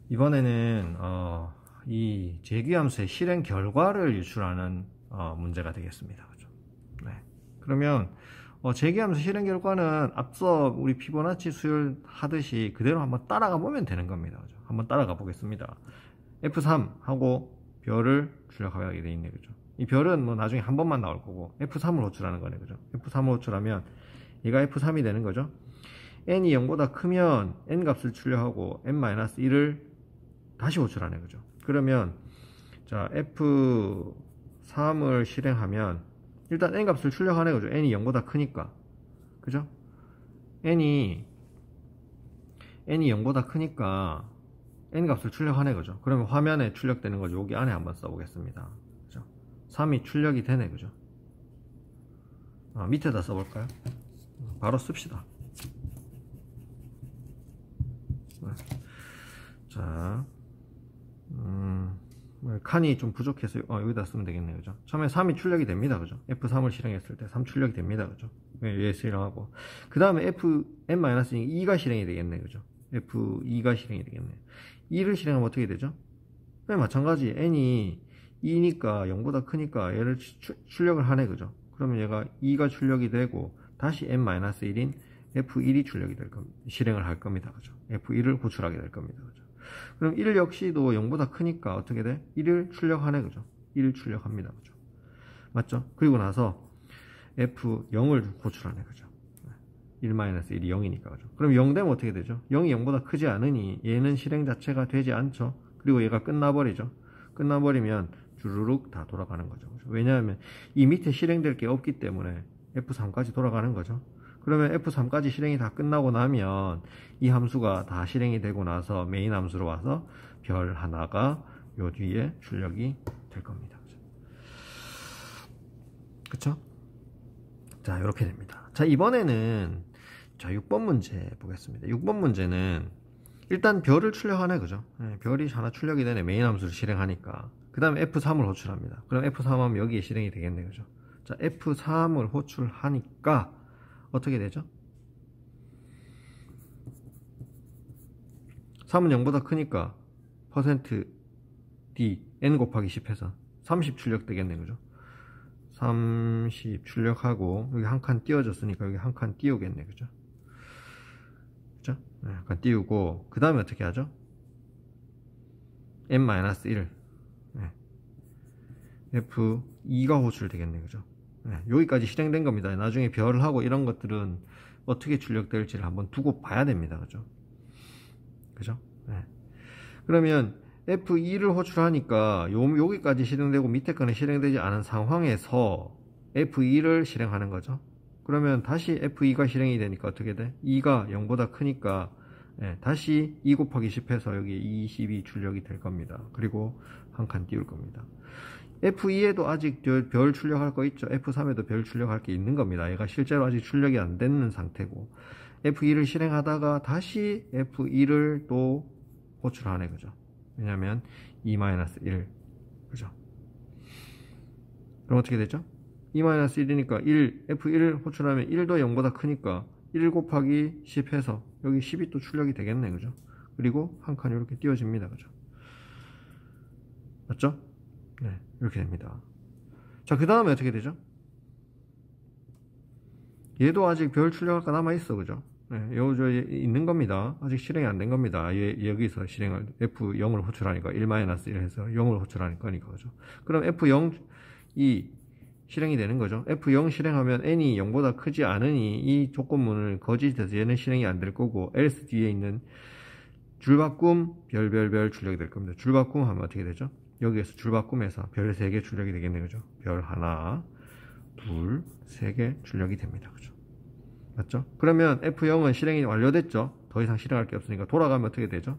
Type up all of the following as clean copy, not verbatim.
이번에는 이 재규함수의 실행 결과를 유출하는 문제가 되겠습니다. 그죠? 네. 그러면 재규함수 실행 결과는 앞서 우리 피보나치 수열 하듯이 그대로 한번 따라가 보면 되는 겁니다. 그죠? 한번 따라가 보겠습니다. F3 하고 별을 출력하게 되어 있네. 그죠? 이 별은 뭐 나중에 한 번만 나올 거고 F3을 호출하는 거네. 그죠? F3을 호출하면 얘가 F3이 되는 거죠. n이 0보다 크면 n 값을 출력하고 n-1을 다시 호출하네. 그죠? 그러면 자 F3을 실행하면 일단 n 값을 출력하네. 그죠? n이 0보다 크니까. 그죠? n이 0보다 크니까 n 값을 출력하네. 그죠? 그러면 화면에 출력되는 거죠. 여기 안에 한번 써보겠습니다. 그죠? 3이 출력이 되네. 그죠? 밑에다 써볼까요? 바로 씁시다. 자, 칸이 좀 부족해서 여기다 쓰면 되겠네요. 그죠? 처음에 3이 출력이 됩니다. 그죠? F3을 실행했을 때 3 출력이 됩니다. 그죠? 얘 실행하고 그 다음에 Fn-2가 실행이 되겠네. 그죠? F2가 실행이 되겠네. 2를 실행하면 어떻게 되죠? 마찬가지 n이 2니까 0보다 크니까 얘를 출력을 하네. 그죠? 그러면 얘가 2가 출력이 되고 다시 n-1인 F1이 출력이 될 겁니다. 실행을 할 겁니다. 그죠? F1을 호출하게 될 겁니다. 그죠? 그럼 1 역시도 0보다 크니까 어떻게 돼? 1을 출력하네. 그죠? 1을 출력합니다. 그죠? 맞죠? 그리고 나서 F0을 호출하네. 그죠? 1-1이 0이니까. 그죠? 그럼 0 되면 어떻게 되죠? 0이 0보다 크지 않으니 얘는 실행 자체가 되지 않죠. 그리고 얘가 끝나버리죠. 끝나버리면 주르륵 다 돌아가는 거죠. 그죠? 왜냐하면 이 밑에 실행될 게 없기 때문에 F3까지 돌아가는 거죠. 그러면 F3까지 실행이 다 끝나고 나면 이 함수가 다 실행이 되고 나서 메인 함수로 와서 별 하나가 요 뒤에 출력이 될 겁니다. 그쵸? 자, 이렇게 됩니다. 자, 이번에는 자 6번 문제 보겠습니다. 6번 문제는 일단 별을 출력하네. 그죠? 네, 별이 하나 출력이 되네. 메인 함수를 실행하니까. 그 다음에 F3을 호출합니다. 그럼 F3 하면 여기에 실행이 되겠네. 그죠? 자, F3을 호출하니까 어떻게 되죠? 3은 0보다 크니까 %d n 곱하기 10 해서 30 출력 되겠네. 그죠? 30 출력하고 여기 한 칸 띄워졌으니까 여기 한 칸 띄우겠네. 그죠? 그죠? 네, 한 칸 띄우고 그 다음에 어떻게 하죠? n-1 네. F2가 호출 되겠네. 그죠? 네, 여기까지 실행된 겁니다. 나중에 별하고 이런 것들은 어떻게 출력될지를 한번 두고 봐야 됩니다. 그죠? 그죠? 네. 그러면 F2를 호출하니까 여기까지 실행되고 밑에 거는 실행되지 않은 상황에서 F2를 실행하는 거죠. 그러면 다시 F2가 실행이 되니까 어떻게 돼? 2가 0보다 크니까 다시 2 곱하기 10 해서 여기 22 출력이 될 겁니다. 그리고 한 칸 띄울 겁니다. F2에도 아직 별 출력할 거 있죠. F3에도 별 출력할 게 있는 겁니다. 얘가 실제로 아직 출력이 안 되는 상태고 F2를 실행하다가 다시 F2를 또 호출하네. 그죠? 왜냐면 2-1 그죠? 그럼 어떻게 되죠? 2-1이니까 F1을 호출하면 1도 0보다 크니까 1 곱하기 10 해서 여기 10이 또 출력이 되겠네. 그죠? 그리고 한 칸이 이렇게 띄워집니다. 그죠? 맞죠? 네, 이렇게 됩니다. 자, 그 다음에 어떻게 되죠? 얘도 아직 별 출력할 거 남아있어. 그죠? 네, 저 있는 겁니다. 아직 실행이 안 된 겁니다. 여기서 실행을 F0을 호출하니까 1-1 해서 0을 호출하니까 그러니까. 그죠? 그럼 F0이 실행이 되는 거죠. F0 실행하면 n이 0보다 크지 않으니 이 조건문을 거짓해서 얘는 실행이 안 될 거고 else 뒤에 있는 줄바꿈 별별별 출력이 될 겁니다. 줄바꿈 하면 어떻게 되죠? 여기에서 줄바꿈해서 별 3개 출력이 되겠네요. 그죠? 별 하나, 둘, 3개 출력이 됩니다. 그죠? 맞죠? 그러면 F0은 실행이 완료됐죠? 더 이상 실행할 게 없으니까 돌아가면 어떻게 되죠?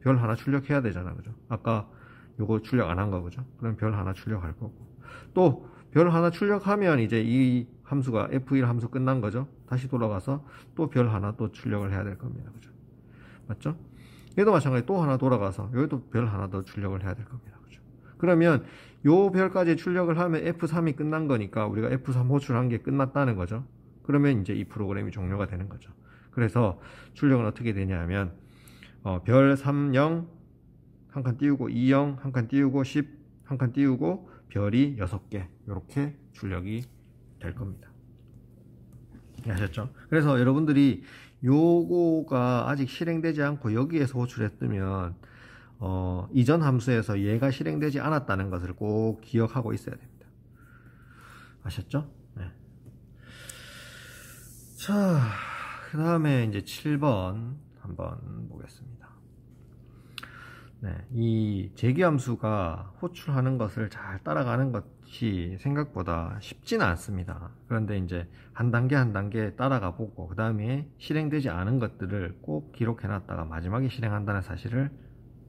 별 하나 출력해야 되잖아. 그죠? 아까 요거 출력 안 한 거. 그죠? 그럼 별 하나 출력할 거고. 또 별 하나 출력하면 이제 이 함수가 F1 함수 끝난 거죠? 다시 돌아가서 또 별 하나 또 출력을 해야 될 겁니다. 그죠? 맞죠? 얘도 마찬가지 또 하나 돌아가서 여기도 별 하나 더 출력을 해야 될 겁니다. 그죠? 그러면 요 별까지 출력을 하면 F3이 끝난 거니까 우리가 F3 호출한 게 끝났다는 거죠. 그러면 이제 이 프로그램이 종료가 되는 거죠. 그래서 출력은 어떻게 되냐 하면 별 30 한 칸 띄우고 20, 한 칸 띄우고 10, 한 칸 띄우고 별이 6개 이렇게 출력이 될 겁니다. 아셨죠? 그래서 여러분들이 요거가 아직 실행되지 않고 여기에서 호출했으면 이전 함수에서 얘가 실행되지 않았다는 것을 꼭 기억하고 있어야 됩니다. 아셨죠? 네. 자, 그 다음에 이제 7번 한번 보겠습니다. 네, 이 재기함수가 호출하는 것을 잘 따라가는 것이 생각보다 쉽지는 않습니다. 그런데 이제 한 단계 한 단계 따라가 보고 그 다음에 실행되지 않은 것들을 꼭 기록해 놨다가 마지막에 실행한다는 사실을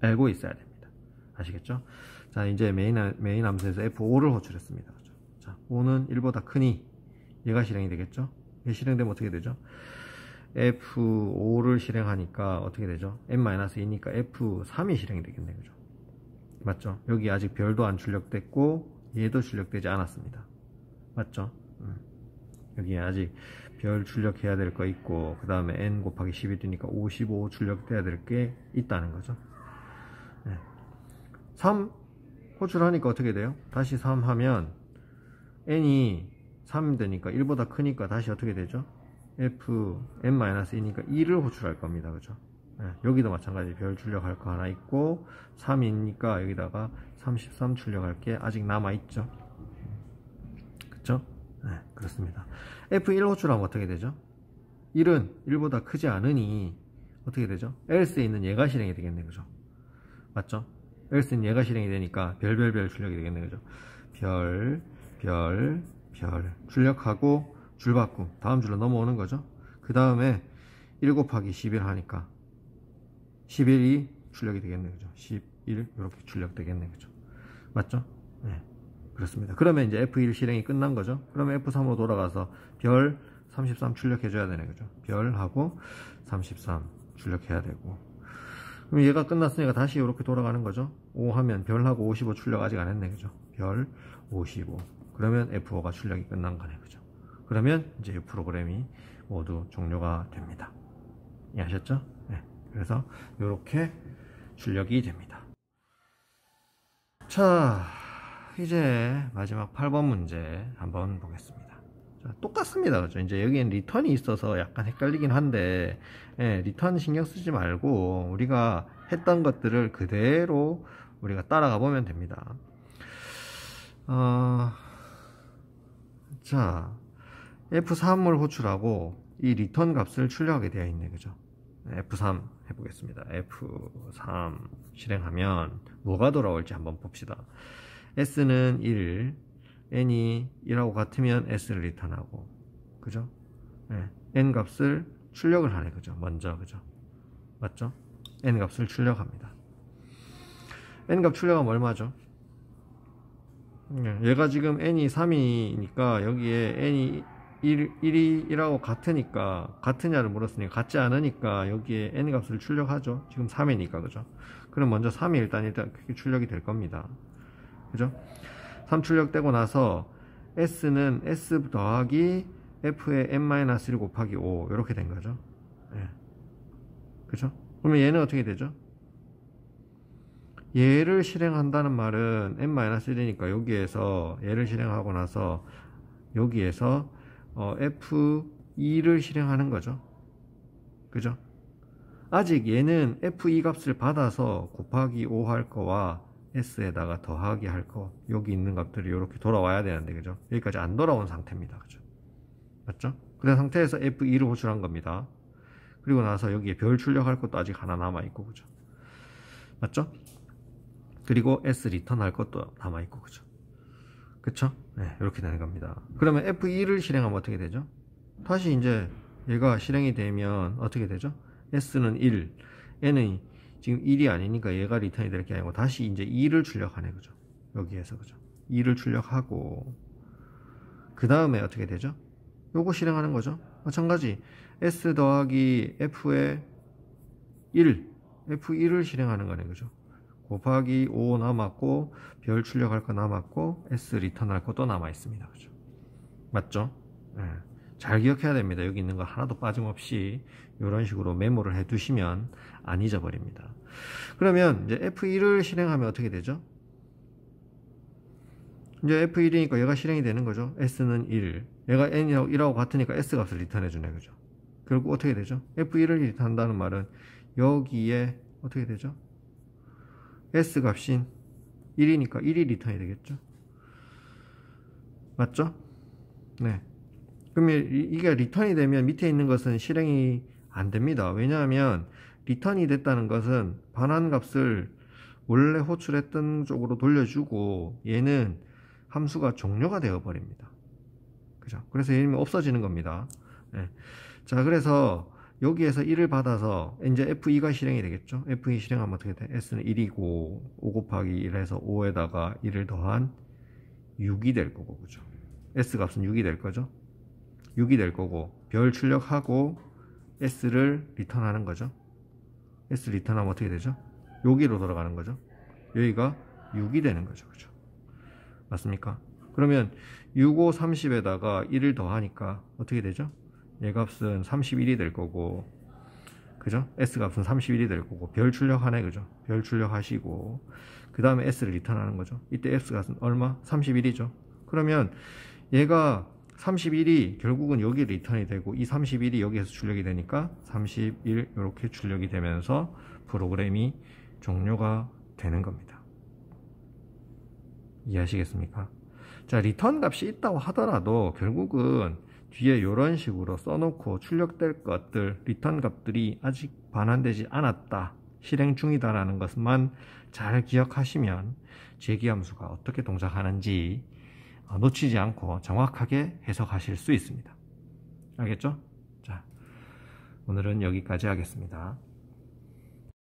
알고 있어야 됩니다. 아시겠죠? 자, 이제 메인 함수에서 F5를 호출했습니다. 자, 5는 1보다 크니 얘가 실행이 되겠죠? 얘 실행되면 어떻게 되죠? F5를 실행하니까 어떻게 되죠? n-2니까 F3이 실행이 되겠네요. 그죠? 맞죠? 여기 아직 별도 안 출력됐고 얘도 출력되지 않았습니다. 맞죠? 여기에 아직 별 출력해야 될 거 있고 그 다음에 n 곱하기 11이니까 55 출력돼야 될 게 있다는 거죠. 네. 3 호출하니까 어떻게 돼요? 다시 3 하면 n이 3 되니까 1보다 크니까 다시 어떻게 되죠? fn-2니까 2를 호출할 겁니다. 그죠? 네, 여기도 마찬가지 별 출력할 거 하나 있고 3이니까 여기다가 33 출력할 게 아직 남아있죠. 그쵸? 네, 그렇습니다. f1 호출하면 어떻게 되죠? 1은 1보다 크지 않으니 어떻게 되죠? else에 있는 얘가 실행이 되겠네. 그죠? 맞죠? else는 얘가 실행이 되니까 별별별 출력이 되겠네. 그죠? 별 출력하고 줄바꿈 다음 줄로 넘어오는 거죠. 그 다음에 1 곱하기 11 하니까 11이 출력이 되겠네. 그죠? 11 이렇게 출력되겠네. 그죠? 맞죠? 네, 그렇습니다. 그러면 이제 F1 실행이 끝난 거죠. 그러면 F3으로 돌아가서 별 33 출력해 줘야 되네. 그죠? 별하고 33 출력해야 되고 그럼 얘가 끝났으니까 다시 이렇게 돌아가는 거죠. 5 하면 별하고 55 출력 아직 안 했네. 그죠? 별 55 그러면 F5가 출력이 끝난 거네. 그죠? 그러면 이제 이 프로그램이 모두 종료가 됩니다. 이해하셨죠? 네. 그래서 이렇게 출력이 됩니다. 자, 이제 마지막 8번 문제 한번 보겠습니다. 자, 똑같습니다. 그죠? 이제 여기엔 리턴이 있어서 약간 헷갈리긴 한데, 예, 리턴 신경 쓰지 말고 우리가 했던 것들을 그대로 우리가 따라가 보면 됩니다. 자, F3을 호출하고 이 리턴 값을 출력하게 되어 있네. 그죠? F3 해보겠습니다. F3 실행하면 뭐가 돌아올지 한번 봅시다. S는 1, N이 1하고 같으면 S를 리턴하고, 그죠? 네, N 값을 출력을 하네. 그죠? 먼저, 그죠? 맞죠? N 값을 출력합니다. N 값 출력하면 얼마죠? 얘가 지금 N이 3이니까 여기에 N이 1이라고 같으니까 같으냐를 물었으니까 같지 않으니까 여기에 n 값을 출력하죠. 지금 3이니까 그죠? 그럼 먼저 3이 일단 그렇게 출력이 될 겁니다. 그죠? 3 출력되고 나서 s는 s 더하기 f의 n-1 곱하기 5 이렇게 된 거죠. 네. 그죠? 그러면 얘는 어떻게 되죠? 얘를 실행한다는 말은 n-1이니까 여기에서 얘를 실행하고 나서 여기에서 F2를 실행하는 거죠. 그죠? 아직 얘는 F2 값을 받아서 곱하기 5 할 거와 S에다가 더하기 할 거, 여기 있는 값들이 이렇게 돌아와야 되는데, 그죠? 여기까지 안 돌아온 상태입니다. 그죠? 맞죠? 그런 상태에서 F2를 호출한 겁니다. 그리고 나서 여기에 별 출력할 것도 아직 하나 남아있고, 그죠? 맞죠? 그리고 S 리턴 할 것도 남아있고, 그죠? 그쵸? 네, 이렇게 되는 겁니다. 그러면 F2를 실행하면 어떻게 되죠? 다시 이제 얘가 실행이 되면 어떻게 되죠? S는 1, N은 지금 1이 아니니까 얘가 리턴이 될 게 아니고 다시 이제 2를 출력하네. 그죠? 여기에서, 그죠? 2를 출력하고 그 다음에 어떻게 되죠? 요거 실행하는 거죠. 마찬가지 S 더하기 F의 1, F1을 실행하는 거네. 그죠? 곱하기 5 남았고 별 출력할 거 남았고 S 리턴할 것도 남아 있습니다. 그죠? 맞죠? 네. 잘 기억해야 됩니다. 여기 있는 거 하나도 빠짐없이 이런 식으로 메모를 해 두시면 안 잊어버립니다. 그러면 이제 F1을 실행하면 어떻게 되죠? 이제 F1이니까 얘가 실행이 되는 거죠. S는 1. 얘가 N이라고 1하고 같으니까 S 값을 리턴해 주네. 그죠? 결국 어떻게 되죠? F1을 리턴한다는 말은 여기에 어떻게 되죠? S 값인 1이니까 1이 리턴이 되겠죠? 맞죠? 네. 그러면 이게 리턴이 되면 밑에 있는 것은 실행이 안 됩니다. 왜냐하면 리턴이 됐다는 것은 반환값을 원래 호출했던 쪽으로 돌려주고 얘는 함수가 종료가 되어 버립니다. 그죠? 그래서 얘는 없어지는 겁니다. 네. 자, 그래서 여기에서 1을 받아서 이제 F2가 실행이 되겠죠? F2 실행하면 어떻게 돼? S는 1이고 5 곱하기 1해서 5에다가 1을 더한 6이 될 거고, 그죠? S 값은 6이 될 거죠? 6이 될 거고 별 출력하고 S를 리턴하는 거죠. S 리턴하면 어떻게 되죠? 여기로 돌아가는 거죠. 여기가 6이 되는 거죠. 그죠? 맞습니까? 그러면 6, 5, 30에다가 1을 더하니까 어떻게 되죠? 얘 값은 31이 될 거고, 그죠? S 값은 31이 될 거고, 별 출력하네, 그죠? 별 출력하시고, 그 다음에 S를 리턴하는 거죠. 이때 S 값은 얼마? 31이죠. 그러면 얘가 31이 결국은 여기 리턴이 되고, 이 31이 여기에서 출력이 되니까 31 이렇게 출력이 되면서 프로그램이 종료가 되는 겁니다. 이해하시겠습니까? 자, 리턴 값이 있다고 하더라도 결국은 뒤에 이런 식으로 써놓고 출력될 것들, 리턴 값들이 아직 반환되지 않았다, 실행 중이다라는 것만 잘 기억하시면 제기함수가 어떻게 동작하는지 놓치지 않고 정확하게 해석하실 수 있습니다. 알겠죠? 자, 오늘은 여기까지 하겠습니다.